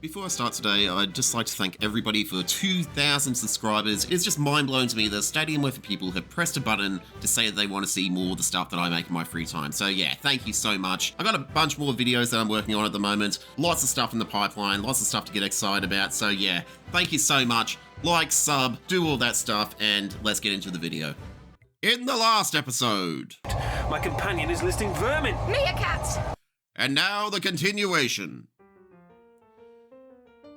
Before I start today, I'd just like to thank everybody for 2,000 subscribers. It's just mind-blowing to me that a stadium worth of people have pressed a button to say that they want to see more of the stuff that I make in my free time. So yeah, thank you so much. I've got a bunch more videos that I'm working on at the moment. Lots of stuff in the pipeline, lots of stuff to get excited about. So yeah, thank you so much. Like, sub, do all that stuff, and let's get into the video. In the last episode, my companion is listing vermin. Meerkats! And now the continuation.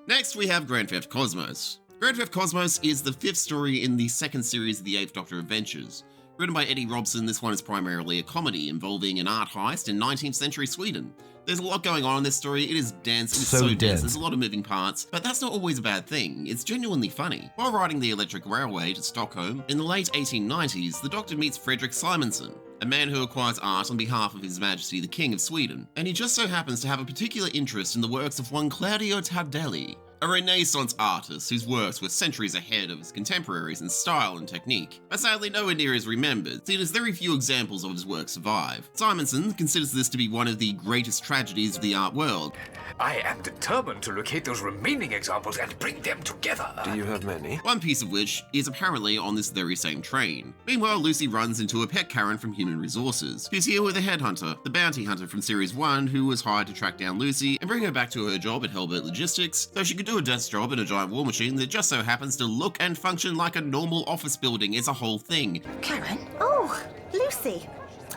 Next, we have Grand Theft Cosmos. Grand Theft Cosmos is the fifth story in the second series of the Eighth Doctor Adventures. Written by Eddie Robson, this one is primarily a comedy involving an art heist in 19th century Sweden. There's a lot going on in this story. It is dense, it is so dense, there's a lot of moving parts, but that's not always a bad thing. It's genuinely funny. While riding the electric railway to Stockholm, in the late 1890s, the Doctor meets Fredrik Simonson, a man who acquires art on behalf of His Majesty the King of Sweden, and he just so happens to have a particular interest in the works of one Claudio Tardelli, a Renaissance artist whose works were centuries ahead of his contemporaries in style and technique, but sadly nowhere near as remembered, seeing as very few examples of his work survive. Simonson considers this to be one of the greatest tragedies of the art world. I am determined to locate those remaining examples and bring them together. Do you have many? One piece of which is apparently on this very same train. Meanwhile, Lucy runs into a pet Karen from Human Resources, who's here with a headhunter, the bounty hunter from Series 1, who was hired to track down Lucy and bring her back to her job at Hellbert Logistics, so she could do a desk job in a giant war machine that just so happens to look and function like a normal office building. It's a whole thing. Karen? Oh, Lucy.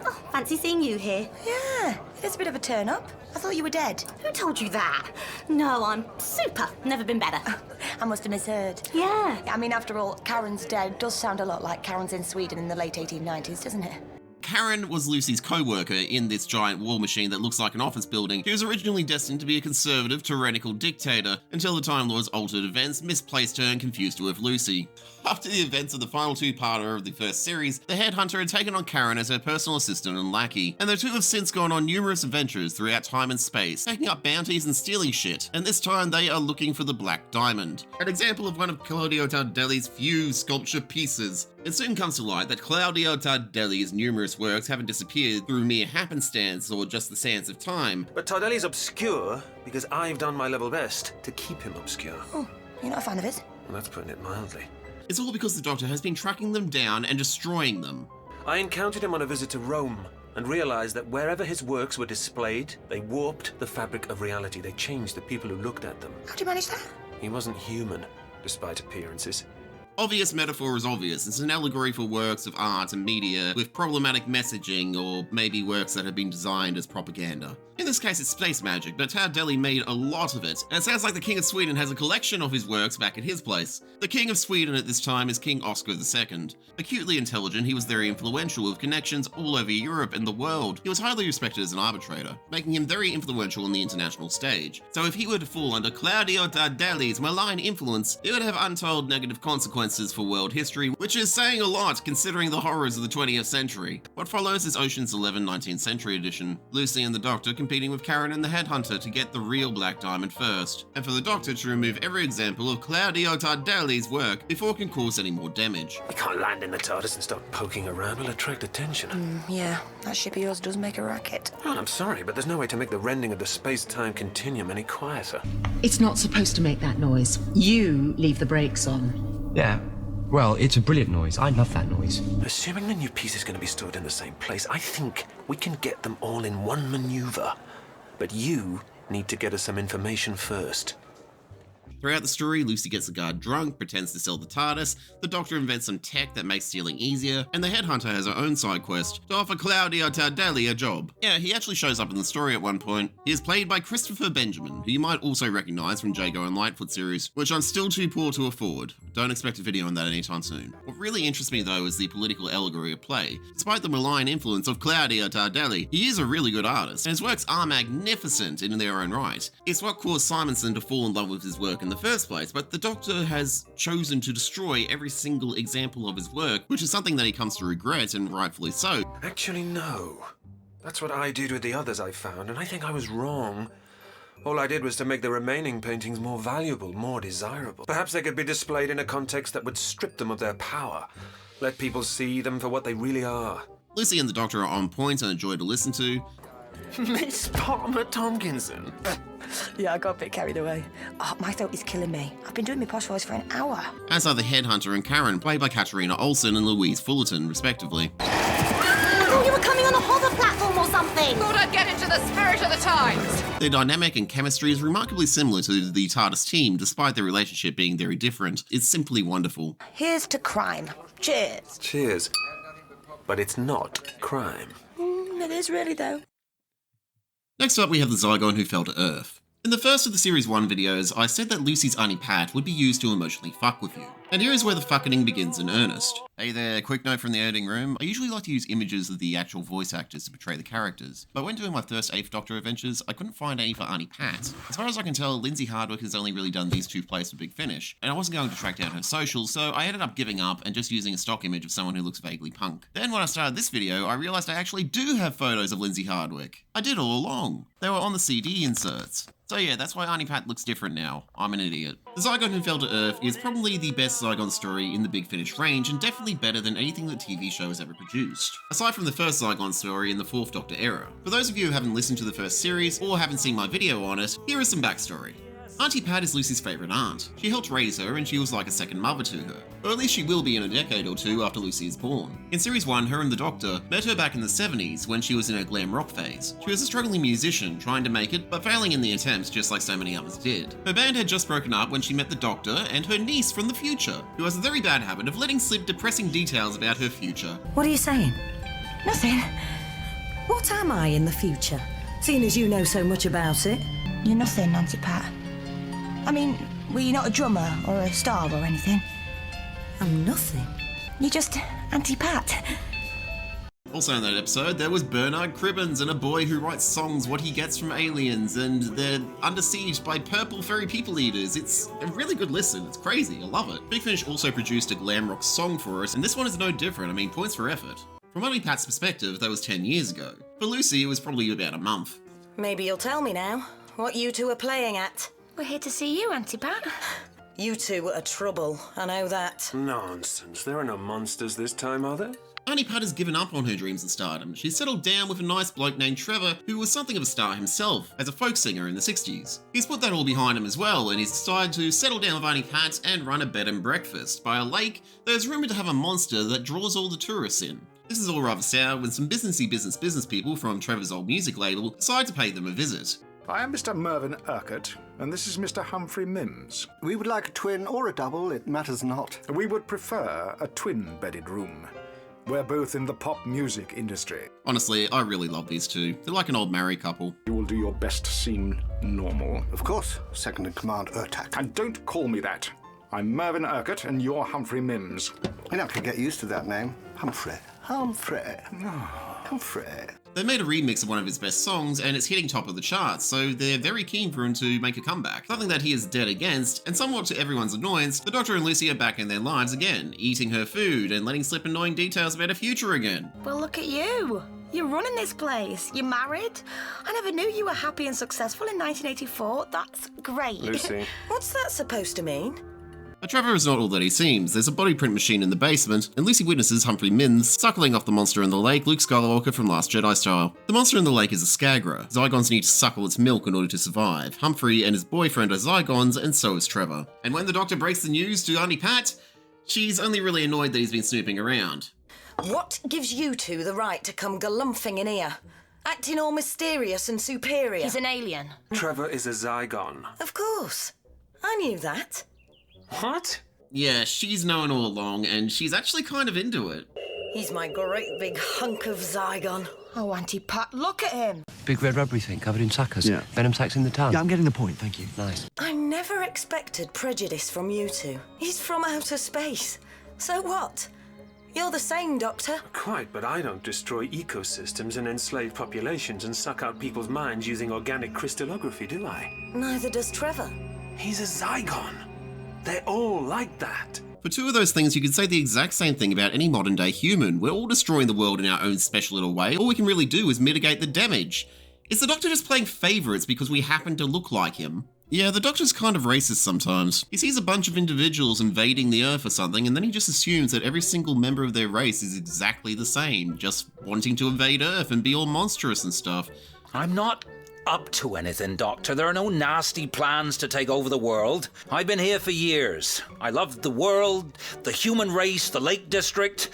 Oh, fancy seeing you here. Yeah, it's a bit of a turn-up. I thought you were dead. Who told you that? No, I'm super. Never been better. I must have misheard. Yeah. I mean, after all, Karen's dead does sound a lot like Karen's in Sweden in the late 1890s, doesn't it? Karen was Lucy's co-worker in this giant war machine that looks like an office building. She was originally destined to be a conservative, tyrannical dictator, until the Time Lord's altered events misplaced her and confused her with Lucy. After the events of the final two-parter of the first series, the headhunter had taken on Karen as her personal assistant and lackey, and the two have since gone on numerous adventures throughout time and space, taking up bounties and stealing shit, and this time they are looking for the Black Diamond, an example of one of Claudio Tardelli's few sculpture pieces. It soon comes to light that Claudio Tardelli's numerous works haven't disappeared through mere happenstance or just the sands of time. But Tardelli's obscure because I've done my level best to keep him obscure. Oh, you're not a fan of it? Well, that's putting it mildly. It's all because the Doctor has been tracking them down and destroying them. I encountered him on a visit to Rome and realized that wherever his works were displayed, they warped the fabric of reality. They changed the people who looked at them. How'd you manage that? He wasn't human, despite appearances. Obvious metaphor is obvious. It's an allegory for works of art and media with problematic messaging, or maybe works that have been designed as propaganda. In this case, it's space magic, but Tardelli made a lot of it, and it sounds like the King of Sweden has a collection of his works back at his place. The King of Sweden at this time is King Oscar II. Acutely intelligent, he was very influential with connections all over Europe and the world. He was highly respected as an arbitrator, making him very influential on the international stage. So if he were to fall under Claudio Tardelli's malign influence, it would have untold negative consequences for world history, which is saying a lot considering the horrors of the 20th century. What follows is Ocean's 11 19th Century Edition, Lucy and the Doctor competing with Karen and the Headhunter to get the real Black Diamond first, and for the Doctor to remove every example of Claudio Tardelli's work before it can cause any more damage. We can't land in the TARDIS and start poking around. We'll attract attention. Yeah, that ship of yours does make a racket. Well, I'm sorry, but there's no way to make the rending of the space-time continuum any quieter. It's not supposed to make that noise. You leave the brakes on. Yeah. Well, it's a brilliant noise. I love that noise. Assuming the new piece is going to be stored in the same place, I think we can get them all in one maneuver. But you need to get us some information first. Throughout the story, Lucy gets the guard drunk, pretends to sell the TARDIS, the Doctor invents some tech that makes stealing easier, and the Headhunter has her own side quest to offer Claudio Tardelli a job. Yeah, he actually shows up in the story at one point. He is played by Christopher Benjamin, who you might also recognise from Jago and Lightfoot series, which I'm still too poor to afford. Don't expect a video on that anytime soon. What really interests me though is the political allegory of play. Despite the malign influence of Claudio Tardelli, he is a really good artist, and his works are magnificent in their own right. It's what caused Simonson to fall in love with his work in the first place, but the Doctor has chosen to destroy every single example of his work, which is something that he comes to regret, and rightfully so. Actually, no. That's what I did with the others I found, and I think I was wrong. All I did was to make the remaining paintings more valuable, more desirable. Perhaps they could be displayed in a context that would strip them of their power. Let people see them for what they really are. Lucy and the Doctor are on point and a joy to listen to. Miss Palmer Tomkinson. Yeah, I got a bit carried away. Oh, my throat is killing me. I've been doing my posh voice for an hour. As are the Headhunter and Karen, played by Katarina Olsen and Louise Fullerton, respectively. Oh, you were coming on a hover platform or something! Thought I'd get into the spirit of the times. Their dynamic and chemistry is remarkably similar to the TARDIS team, despite their relationship being very different. It's simply wonderful. Here's to crime. Cheers. Cheers. But it's not crime. It is really, though. Next up, we have the Zygon who fell to Earth. In the first of the Series 1 videos, I said that Lucy's Auntie Pat would be used to emotionally fuck with you. And here is where the fucking begins in earnest. Hey there, quick note from the editing room. I usually like to use images of the actual voice actors to portray the characters, but when doing my first 8th Doctor adventures, I couldn't find any for Auntie Pat. As far as I can tell, Lindsay Hardwick has only really done these 2 plays for Big Finish, and I wasn't going to track down her socials, so I ended up giving up and just using a stock image of someone who looks vaguely punk. Then when I started this video, I realised I actually do have photos of Lindsay Hardwick. I did all along. They were on the CD inserts. So yeah, that's why Auntie Pat looks different now. I'm an idiot. The Zygon Who Fell to Earth is probably the best Zygon story in the Big Finish range, and definitely better than anything the TV show has ever produced. Aside from the first Zygon story in the 4th Doctor era. For those of you who haven't listened to the first series, or haven't seen my video on it, here is some backstory. Auntie Pat is Lucy's favourite aunt. She helped raise her and she was like a second mother to her. Or at least she will be in a decade or two after Lucy is born. In Series 1, her and the Doctor met her back in the 70s when she was in her glam rock phase. She was a struggling musician trying to make it, but failing in the attempts just like so many others did. Her band had just broken up when she met the Doctor and her niece from the future, who has a very bad habit of letting slip depressing details about her future. What are you saying? Nothing. What am I in the future, seeing as you know so much about it? You're nothing, Auntie Pat. I mean, were you not a drummer or a star or anything? I'm nothing. You're just Auntie Pat. Also in that episode, there was Bernard Cribbins and a boy who writes songs what he gets from aliens, and they're under siege by purple furry people eaters. It's a really good listen. It's crazy. I love it. Big Finish also produced a glam rock song for us, and this one is no different. I mean, points for effort. From Auntie Pat's perspective, that was 10 years ago. For Lucy, it was probably about a month. Maybe you'll tell me now what you two are playing at. We're here to see you, Auntie Pat. You two are trouble, I know that. Nonsense. There are no monsters this time, are there? Auntie Pat has given up on her dreams of stardom. She's settled down with a nice bloke named Trevor, who was something of a star himself, as a folk singer in the 60s. He's put that all behind him as well, and he's decided to settle down with Auntie Pat and run a bed and breakfast by a lake that is rumoured to have a monster that draws all the tourists in. This is all rather sour when some business people from Trevor's old music label decide to pay them a visit. I am Mr. Mervyn Urquhart, and this is Mr. Humphrey Mims. We would like a twin or a double, it matters not. We would prefer a twin-bedded room. We're both in the pop music industry. Honestly, I really love these two. They're like an old married couple. You will do your best to seem normal. Of course, second in command Urtak. And don't call me that. I'm Mervyn Urquhart, and you're Humphrey Mims. You're not going to get used to that name. Humphrey. Humphrey. They made a remix of one of his best songs, and it's hitting top of the charts, so they're very keen for him to make a comeback. Something that he is dead against, and somewhat to everyone's annoyance, the Doctor and Lucy are back in their lives again, eating her food and letting slip annoying details about her future again. Well, look at you. You're running this place. You're married. I never knew you were happy and successful in 1984. That's great. Lucy. What's that supposed to mean? But Trevor is not all that he seems. There's a body print machine in the basement, and Lucy witnesses Humphrey Mims suckling off the monster in the lake, Luke Skywalker from Last Jedi style. The monster in the lake is a Skagra. Zygons need to suckle its milk in order to survive. Humphrey and his boyfriend are Zygons, and so is Trevor. And when the Doctor breaks the news to Auntie Pat, she's only really annoyed that he's been snooping around. What gives you two the right to come galumphing in here? Acting all mysterious and superior. He's an alien. Trevor is a Zygon. Of course. I knew that. What? Yeah, she's known all along, and she's actually kind of into it. He's my great big hunk of Zygon. Oh, Auntie Pat, look at him. Big red rubbery thing covered in suckers. Yeah. Venom sacs in the tongue. Yeah, I'm getting the point, thank you. Nice. I never expected prejudice from you two. He's from outer space. So what? You're the same, Doctor. Quite, but I don't destroy ecosystems and enslave populations and suck out people's minds using organic crystallography, do I? Neither does Trevor. He's a Zygon. They're all like that. For two of those things, you could say the exact same thing about any modern day human. We're all destroying the world in our own special little way. All we can really do is mitigate the damage. Is the Doctor just playing favourites because we happen to look like him? Yeah, the Doctor's kind of racist sometimes. He sees a bunch of individuals invading the Earth or something, and then he just assumes that every single member of their race is exactly the same, just wanting to invade Earth and be all monstrous and stuff. I'm not up to anything, Doctor. There are no nasty plans to take over the world. I've been here for years. I love the world, the human race, the Lake District,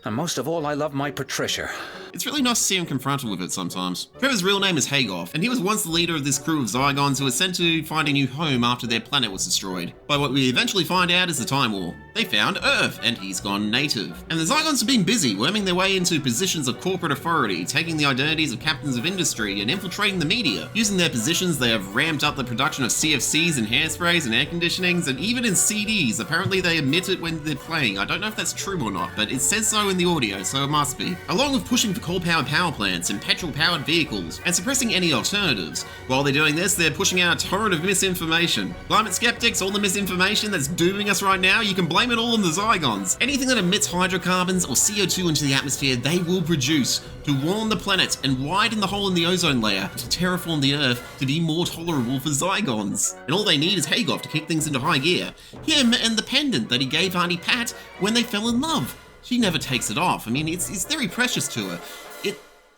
and most of all, I love my Patricia. It's really nice to see him confronted with it sometimes. Trevor's real name is Hagoff, and he was once the leader of this crew of Zygons who was sent to find a new home after their planet was destroyed. But what we eventually find out is the Time War. They found Earth, and he's gone native. And the Zygons have been busy worming their way into positions of corporate authority, taking the identities of captains of industry and infiltrating the media. Using their positions, they have ramped up the production of CFCs and hairsprays and air conditionings, and even in CDs. Apparently they emit it when they're playing. I don't know if that's true or not, but it says so in the audio, so it must be. Along with pushing for coal-powered power plants and petrol-powered vehicles, and suppressing any alternatives. While they're doing this, they're pushing out a torrent of misinformation. Climate skeptics, all the misinformation that's dooming us right now, you can blame it all on the Zygons. Anything that emits hydrocarbons or CO2 into the atmosphere, they will produce to warm the planet and widen the hole in the ozone layer to terraform the Earth to be more tolerable for Zygons. And all they need is Hagoff to kick things into high gear. Him and the pendant that he gave Auntie Pat when they fell in love. She never takes it off. I mean, it's very precious to her.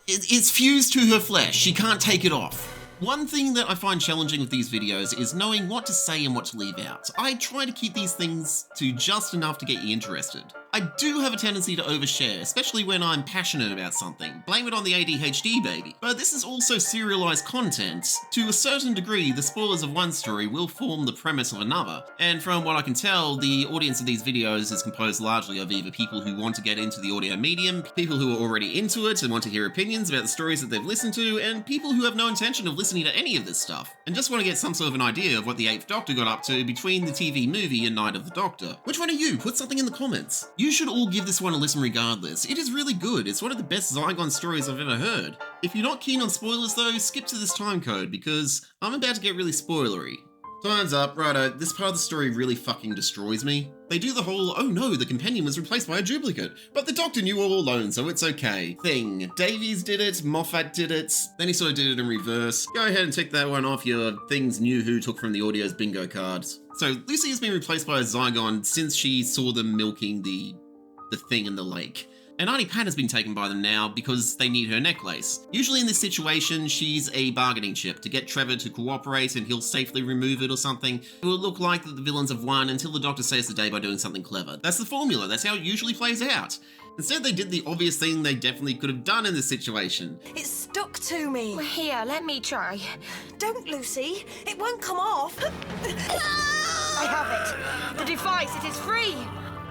It's fused to her flesh. She can't take it off. One thing that I find challenging with these videos is knowing what to say and what to leave out. I try to keep these things to just enough to get you interested. I do have a tendency to overshare, especially when I'm passionate about something. Blame it on the ADHD, baby. But this is also serialized content. To a certain degree, the spoilers of one story will form the premise of another. And from what I can tell, the audience of these videos is composed largely of either people who want to get into the audio medium, people who are already into it and want to hear opinions about the stories that they've listened to, and people who have no intention of listening to any of this stuff, and just want to get some sort of an idea of what the 8th Doctor got up to between the TV movie and Night of the Doctor. Which one are you? Put something in the comments. You should all give this one a listen regardless. It is really good. It's one of the best Zygon stories I've ever heard. If you're not keen on spoilers though, skip to this time code because I'm about to get really spoilery. Time's up. Righto, this part of the story really fucking destroys me. They do the whole, oh no, the companion was replaced by a duplicate, but the Doctor knew all alone, so it's okay thing. Davies did it, Moffat did it, then he sort of did it in reverse. Go ahead and tick that one off your things knew who took from the audio's bingo cards. So Lucy has been replaced by a Zygon since she saw them milking the thing in the lake. And Auntie Pat has been taken by them now because they need her necklace. Usually in this situation, she's a bargaining chip to get Trevor to cooperate and he'll safely remove it or something. It will look like that the villains have won until the Doctor saves the day by doing something clever. That's the formula, that's how it usually plays out. Instead, they did the obvious thing they definitely could have done in this situation. It's stuck to me. Here, let me try. Don't, Lucy. It won't come off. I have it. The device, it is free.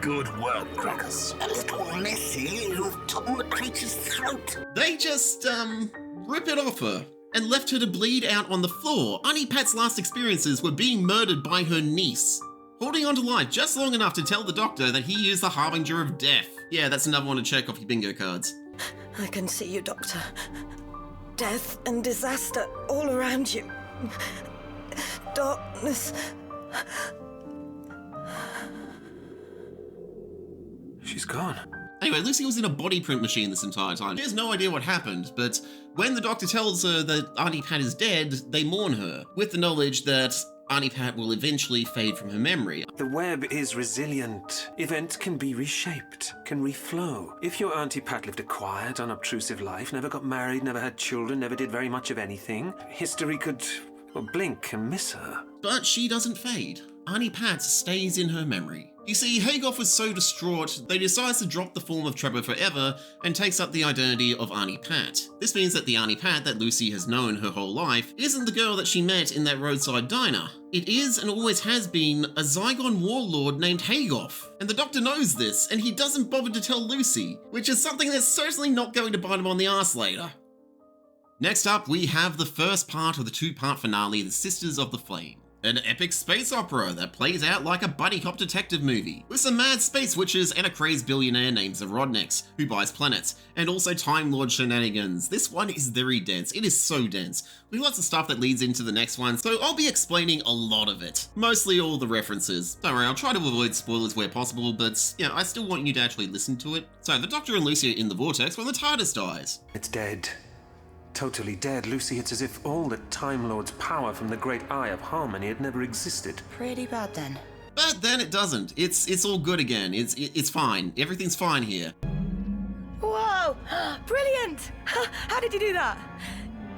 Good work, Crackers. A little messy, you've torn the creature's throat. They just, rip it off her and left her to bleed out on the floor. Auntie Pat's last experiences were being murdered by her niece, holding on to life just long enough to tell the Doctor that he is the harbinger of death. Yeah, that's another one to check off your bingo cards. I can see you, Doctor. Death and disaster all around you. Darkness. She's gone. Anyway, Lucy was in a body print machine this entire time. She has no idea what happened, but when the Doctor tells her that Auntie Pat is dead, they mourn her, with the knowledge that Auntie Pat will eventually fade from her memory. The web is resilient. Events can be reshaped, can reflow. If your Auntie Pat lived a quiet, unobtrusive life, never got married, never had children, never did very much of anything, history could, well, blink and miss her. But she doesn't fade. Auntie Pat stays in her memory. You see, Hagoff was so distraught that he decides to drop the form of Trevor forever and takes up the identity of Auntie Pat. This means that the Auntie Pat that Lucy has known her whole life isn't the girl that she met in that roadside diner. It is and always has been a Zygon warlord named Hagoff. And the Doctor knows this, and he doesn't bother to tell Lucy, which is something that's certainly not going to bite him on the arse later. Next up, we have the first part of the two-part finale, The Sisters of the Flame. An epic space opera that plays out like a buddy cop detective movie, with some mad space witches and a crazed billionaire named Zarodnex, who buys planets, and also Time Lord shenanigans. This one is very dense. It is so dense, with lots of stuff that leads into the next one, so I'll be explaining a lot of it. Mostly all the references. Don't worry, I'll try to avoid spoilers where possible, but yeah, I still want you to actually listen to it. So the Doctor and Lucy are in the vortex when the TARDIS dies. It's dead. Totally dead, Lucy. It's as if all the Time Lord's power from the great Eye of Harmony had never existed. Pretty bad then. But then it doesn't. It's all good again. It's fine. Everything's fine here. Whoa! Brilliant! How did you do that?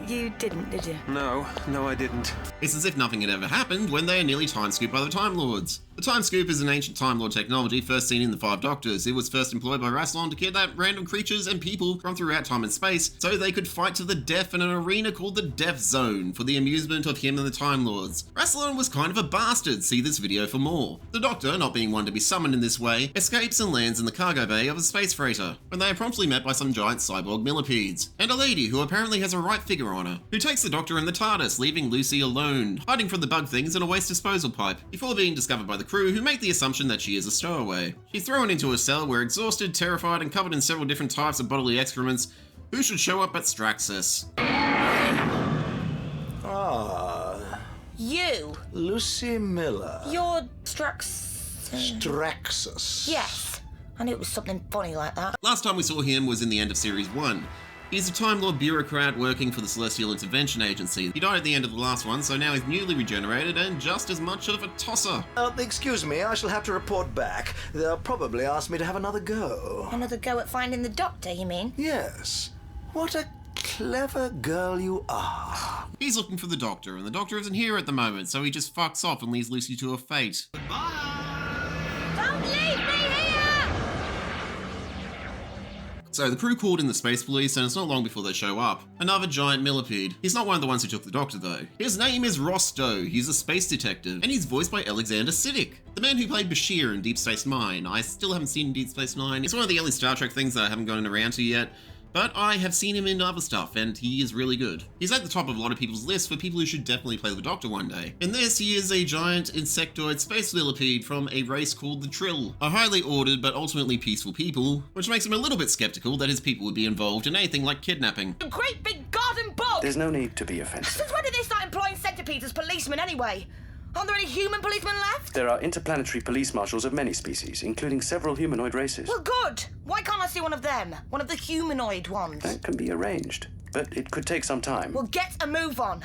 You didn't, did you? No, I didn't. It's as if nothing had ever happened when they are nearly time scooped by the Time Lords. The Time Scoop is an ancient Time Lord technology first seen in the Five Doctors. It was first employed by Rassilon to kidnap random creatures and people from throughout time and space so they could fight to the death in an arena called the Death Zone for the amusement of him and the Time Lords. Rassilon was kind of a bastard, see this video for more. The Doctor, not being one to be summoned in this way, escapes and lands in the cargo bay of a space freighter, when they are promptly met by some giant cyborg millipedes, and a lady who apparently has a right figure on her, who takes the Doctor in the TARDIS, leaving Lucy alone, hiding from the bug things in a waste disposal pipe, before being discovered by the crew who make the assumption that she is a stowaway. She's thrown into a cell where exhausted, terrified, and covered in several different types of bodily excrements, who should show up at Straxus. Ah. You? Lucy Miller. You're Straxus. Yes. I knew it was something funny like that. Last time we saw him was in the end of Series 1. He's a Time Lord bureaucrat working for the Celestial Intervention Agency. He died at the end of the last one, so now he's newly regenerated and just as much of a tosser. Excuse me, I shall have to report back. They'll probably ask me to have another go. Another go at finding the Doctor, you mean? Yes. What a clever girl you are. He's looking for the Doctor, and the Doctor isn't here at the moment, so he just fucks off and leaves Lucy to her fate. Don't leave me here! So the crew called in the space police, and it's not long before they show up. Another giant millipede. He's not one of the ones who took the Doctor, though. His name is Rosto. He's a space detective, and he's voiced by Alexander Siddig, the man who played Bashir in Deep Space Nine. I still haven't seen Deep Space Nine. It's one of the early Star Trek things that I haven't gotten around to yet, but I have seen him in other stuff, and he is really good. He's at the top of a lot of people's lists for people who should definitely play the Doctor one day. In this, he is a giant insectoid space millipede from a race called the Trill, a highly ordered but ultimately peaceful people, which makes him a little bit skeptical that his people would be involved in anything like kidnapping. A great big garden bug! There's no need to be offensive. Since when did they start employing centipedes as policemen anyway? Aren't there any human policemen left? There are interplanetary police marshals of many species, including several humanoid races. Well, good. Why can't I see one of them? One of the humanoid ones? That can be arranged, but it could take some time. Well, get a move on.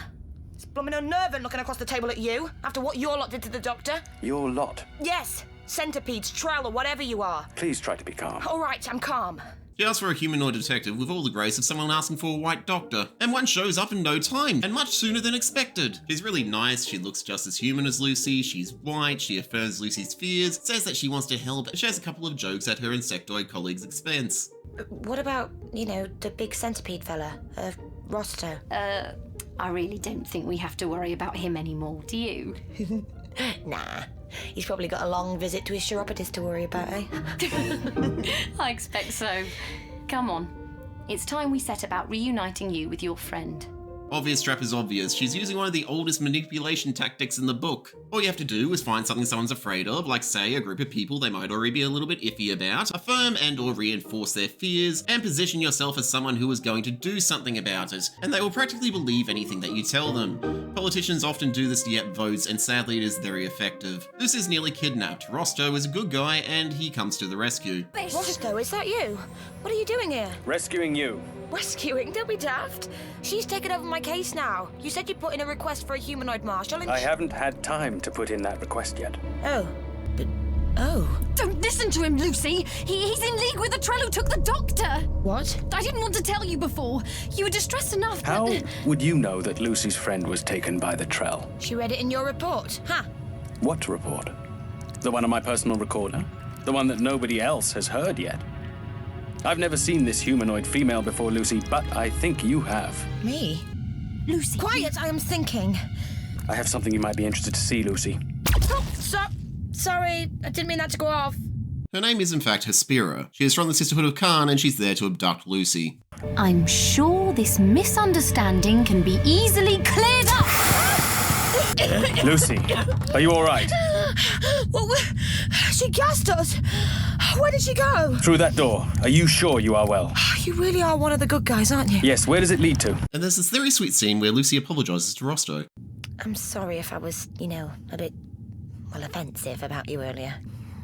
It's blooming unnerving looking across the table at you, after what your lot did to the Doctor. Your lot? Yes. Centipedes, Trell, or whatever you are. Please try to be calm. All right, I'm calm. She asks for a humanoid detective with all the grace of someone asking for a white doctor, and one shows up in no time, and much sooner than expected. She's really nice, she looks just as human as Lucy, she's white, she affirms Lucy's fears, says that she wants to help, and shares a couple of jokes at her insectoid colleague's expense. What about, the big centipede fella, Rosto? I really don't think we have to worry about him anymore, do you? Nah. He's probably got a long visit to his chiropodist to worry about, eh? I expect so. Come on. It's time we set about reuniting you with your friend. Obvious trap is obvious. She's using one of the oldest manipulation tactics in the book. All you have to do is find something someone's afraid of, like say a group of people they might already be a little bit iffy about, affirm and or reinforce their fears, and position yourself as someone who is going to do something about it, and they will practically believe anything that you tell them. Politicians often do this to get votes, and sadly it is very effective. This is nearly kidnapped. Rosto is a good guy, and he comes to the rescue. Rosto, is that you? What are you doing here? Rescuing you. Rescuing? Don't be daft. She's taken over my case now. You said you'd put in a request for a humanoid marshal and... I haven't had time to put in that request yet. Oh. But... Oh. Don't listen to him, Lucy! He's in league with the Trell who took the Doctor! What? I didn't want to tell you before. You were distressed enough, How would you know that Lucy's friend was taken by the Trell? She read it in your report, huh? What report? The one on my personal recorder? The one that nobody else has heard yet? I've never seen this humanoid female before, Lucy, but I think you have. Me? Lucy. Quiet, I am thinking. I have something you might be interested to see, Lucy. Oh, sorry, I didn't mean that to go off. Her name is in fact Hespera. She is from the Sisterhood of Khan, and she's there to abduct Lucy. I'm sure this misunderstanding can be easily cleared up! Lucy, are you all right? Well, she gassed us. Where did she go? Through that door. Are you sure you are well? You really are one of the good guys, aren't you? Yes, where does it lead to? And there's this very sweet scene where Lucy apologises to Rosto. I'm sorry if I was, a bit, offensive about you earlier.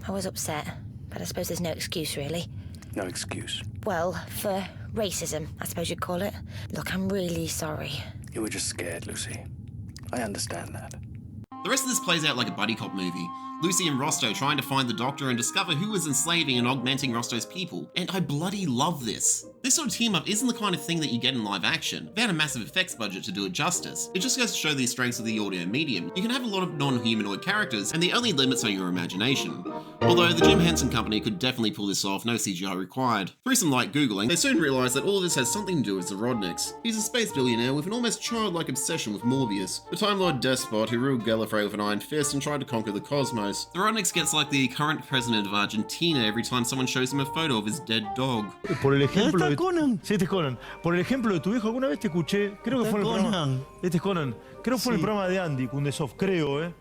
I was upset, but I suppose there's no excuse, really. No excuse? Well, for racism, I suppose you'd call it. Look, I'm really sorry. You were just scared, Lucy. I understand that. The rest of this plays out like a buddy cop movie. Lucy and Rosto trying to find the Doctor and discover who was enslaving and augmenting Rosto's people. And I bloody love this. This sort of team-up isn't the kind of thing that you get in live action. They had a massive effects budget to do it justice. It just goes to show the strengths of the audio medium. You can have a lot of non-humanoid characters, and the only limits are your imagination. Although the Jim Henson Company could definitely pull this off, no CGI required. Through some light Googling, they soon realised that all of this has something to do with Zrodniks. He's a space billionaire with an almost childlike obsession with Morbius, the Time Lord despot who ruled Gallifrey with an iron fist and tried to conquer the cosmos. Zrodniks gets like the current president of Argentina every time someone shows him a photo of his dead dog. Por el ejemplo de... Conan. Sí, este es Conan. Por el ejemplo de tu hijo, alguna vez te escuché, creo que fue en el programa... Este es Conan. Creo que fue en el programa de Andy Kundesoff, creo,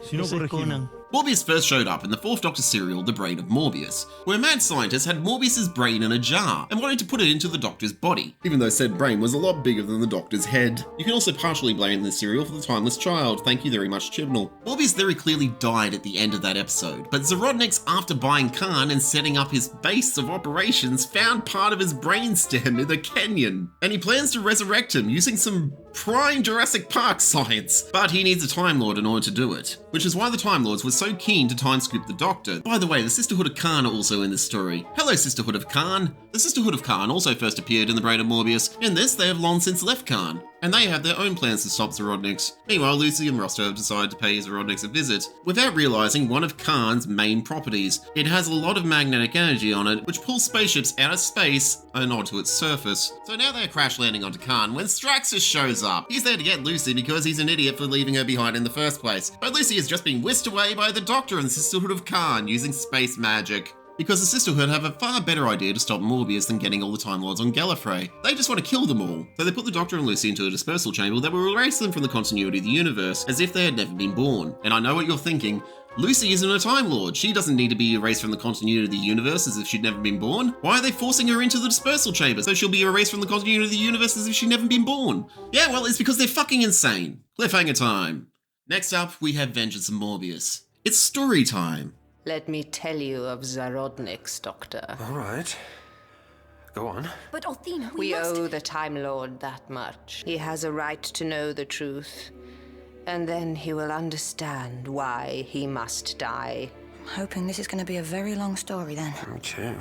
Si no corregimos. Morbius first showed up in the 4th Doctor serial The Brain of Morbius, where mad scientists had Morbius's brain in a jar and wanted to put it into the Doctor's body, even though said brain was a lot bigger than the Doctor's head. You can also partially blame this serial for the timeless child, thank you very much Chibnall. Morbius very clearly died at the end of that episode, but Zrodniks, after buying Khan and setting up his base of operations, found part of his brainstem in the canyon, and he plans to resurrect him using some prime Jurassic Park science, but he needs a Time Lord in order to do it, which is why the Time Lords were so keen to time scoop the Doctor. By the way, the Sisterhood of Khan are also in this story. Hello, Sisterhood of Khan. The Sisterhood of Khan also first appeared in The Brain of Morbius. In this, they have long since left Khan, and they have their own plans to stop Zrodniks. Meanwhile, Lucy and Rosto have decided to pay Zrodniks a visit, without realising one of Khan's main properties. It has a lot of magnetic energy on it, which pulls spaceships out of space and onto its surface. So now they're crash landing onto Khan when Straxus shows up. He's there to get Lucy because he's an idiot for leaving her behind in the first place. But Lucy has just been whisked away by the Doctor and the Sisterhood of Khan using space magic. Because the Sisterhood have a far better idea to stop Morbius than getting all the Time Lords on Gallifrey. They just want to kill them all. So they put the Doctor and Lucy into a dispersal chamber that will erase them from the continuity of the universe, as if they had never been born. And I know what you're thinking. Lucy isn't a Time Lord. She doesn't need to be erased from the continuity of the universe as if she'd never been born. Why are they forcing her into the dispersal chamber so she'll be erased from the continuity of the universe as if she'd never been born? Yeah, well, it's because they're fucking insane. Cliffhanger time. Next up, we have Vengeance of Morbius. It's story time. Let me tell you of Zrodniks, Doctor. All right. Go on. But Athena, we owe the Time Lord that much. He has a right to know the truth. And then he will understand why he must die. I'm hoping this is going to be a very long story then. Okay.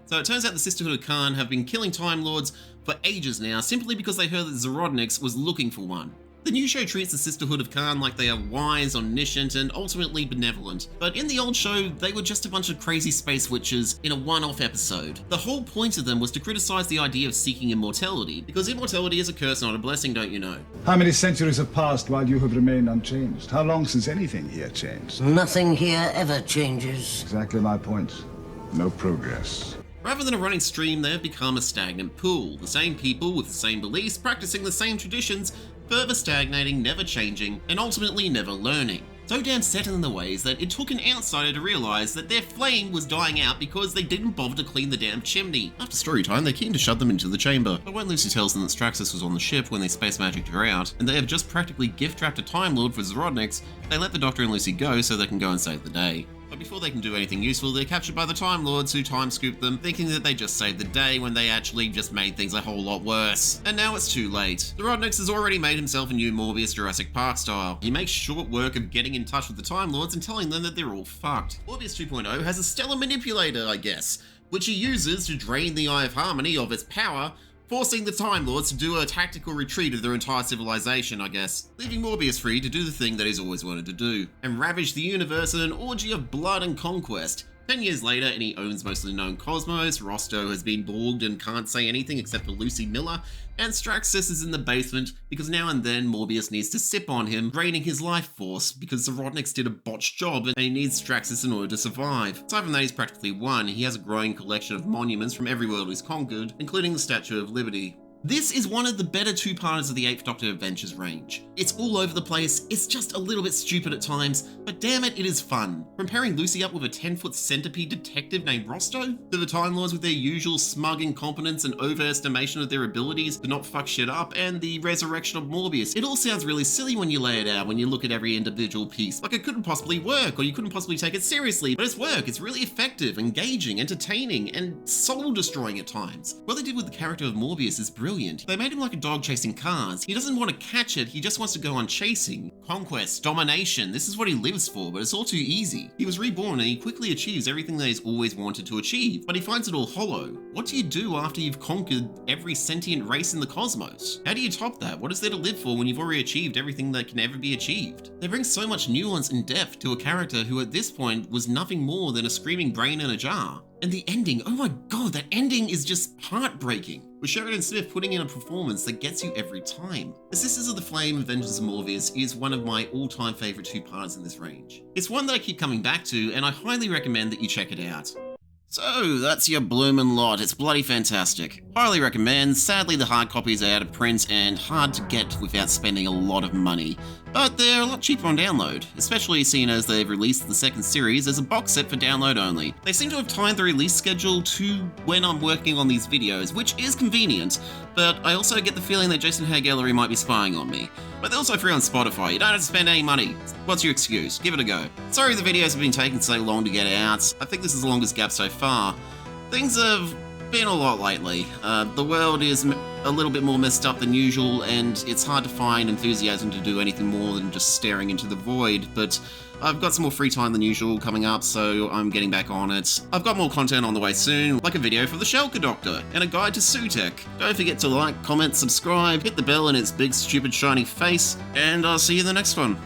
So it turns out the Sisterhood of Khan have been killing Time Lords for ages now, simply because they heard that Zrodniks was looking for one. The new show treats the Sisterhood of Khan like they are wise, omniscient, and ultimately benevolent. But in the old show, they were just a bunch of crazy space witches in a one-off episode. The whole point of them was to criticize the idea of seeking immortality, because immortality is a curse, not a blessing, don't you know? How many centuries have passed while you have remained unchanged? How long since anything here changed? Nothing here ever changes. Exactly my point. No progress. Rather than a running stream, they have become a stagnant pool. The same people with the same beliefs, practicing the same traditions, further stagnating, never changing, and ultimately never learning. So damn set in their ways that it took an outsider to realise that their flame was dying out because they didn't bother to clean the damn chimney. After story time, they're keen to shove them into the chamber, but when Lucy tells them that Straxus was on the ship when they space magicked her out, and they have just practically gift-wrapped a Time Lord for Zrodniks, they let the Doctor and Lucy go so they can go and save the day. But before they can do anything useful, they're captured by the Time Lords who time scoop them, thinking that they just saved the day when they actually just made things a whole lot worse. And now it's too late. Zrodniks has already made himself a new Morbius Jurassic Park style. He makes short work of getting in touch with the Time Lords and telling them that they're all fucked. Morbius 2.0 has a stellar manipulator, I guess, which he uses to drain the Eye of Harmony of its power, forcing the Time Lords to do a tactical retreat of their entire civilization, I guess, leaving Morbius free to do the thing that he's always wanted to do, and ravage the universe in an orgy of blood and conquest. 10 years later, and he owns most of the known cosmos, Rosto has been borged and can't say anything except for Lucy Miller, and Straxus is in the basement because now and then Morbius needs to sip on him, draining his life force because Zrodniks did a botched job and he needs Straxus in order to survive. Aside from that, he's practically won. He has a growing collection of monuments from every world he's conquered, including the Statue of Liberty. This is one of the better two-parters of the 8th Doctor Adventures range. It's all over the place, it's just a little bit stupid at times, but damn it, it is fun. From pairing Lucy up with a 10-foot centipede detective named Rosto, to the Time Lords with their usual smug incompetence and overestimation of their abilities to not fuck shit up, and the resurrection of Morbius. It all sounds really silly when you lay it out, when you look at every individual piece. Like it couldn't possibly work, or you couldn't possibly take it seriously, but it's work, it's really effective, engaging, entertaining, and soul-destroying at times. What they did with the character of Morbius is brilliant. brilliant. They made him like a dog chasing cars. He doesn't want to catch it, he just wants to go on chasing. Conquest, domination, this is what he lives for, but it's all too easy. He was reborn and he quickly achieves everything that he's always wanted to achieve, but he finds it all hollow. What do you do after you've conquered every sentient race in the cosmos? How do you top that? What is there to live for when you've already achieved everything that can ever be achieved? They bring so much nuance and depth to a character who at this point was nothing more than a screaming brain in a jar. And the ending, oh my god, that ending is just heartbreaking. With Sheridan Smith putting in a performance that gets you every time. The Sisters of the Flame, Vengeance of Morbius is one of my all-time favourite two-parters in this range. It's one that I keep coming back to, and I highly recommend that you check it out. So, that's your bloomin' lot. It's bloody fantastic. Highly recommend. Sadly, the hard copies are out of print and hard to get without spending a lot of money. But they're a lot cheaper on download, especially seeing as they've released the second series as a box set for download only. They seem to have timed the release schedule to when I'm working on these videos, which is convenient, but I also get the feeling that Jason Haig Ellery might be spying on me. But they're also free on Spotify, you don't have to spend any money. What's your excuse? Give it a go. Sorry the videos have been taking so long to get out. I think this is the longest gap so far. Things have been a lot lately. The world is a little bit more messed up than usual, and it's hard to find enthusiasm to do anything more than just staring into the void, but I've got some more free time than usual coming up, so I'm getting back on it. I've got more content on the way soon, like a video for the Shulker Doctor, and a guide to Sutek. Don't forget to like, comment, subscribe, hit the bell in its big stupid shiny face, and I'll see you in the next one.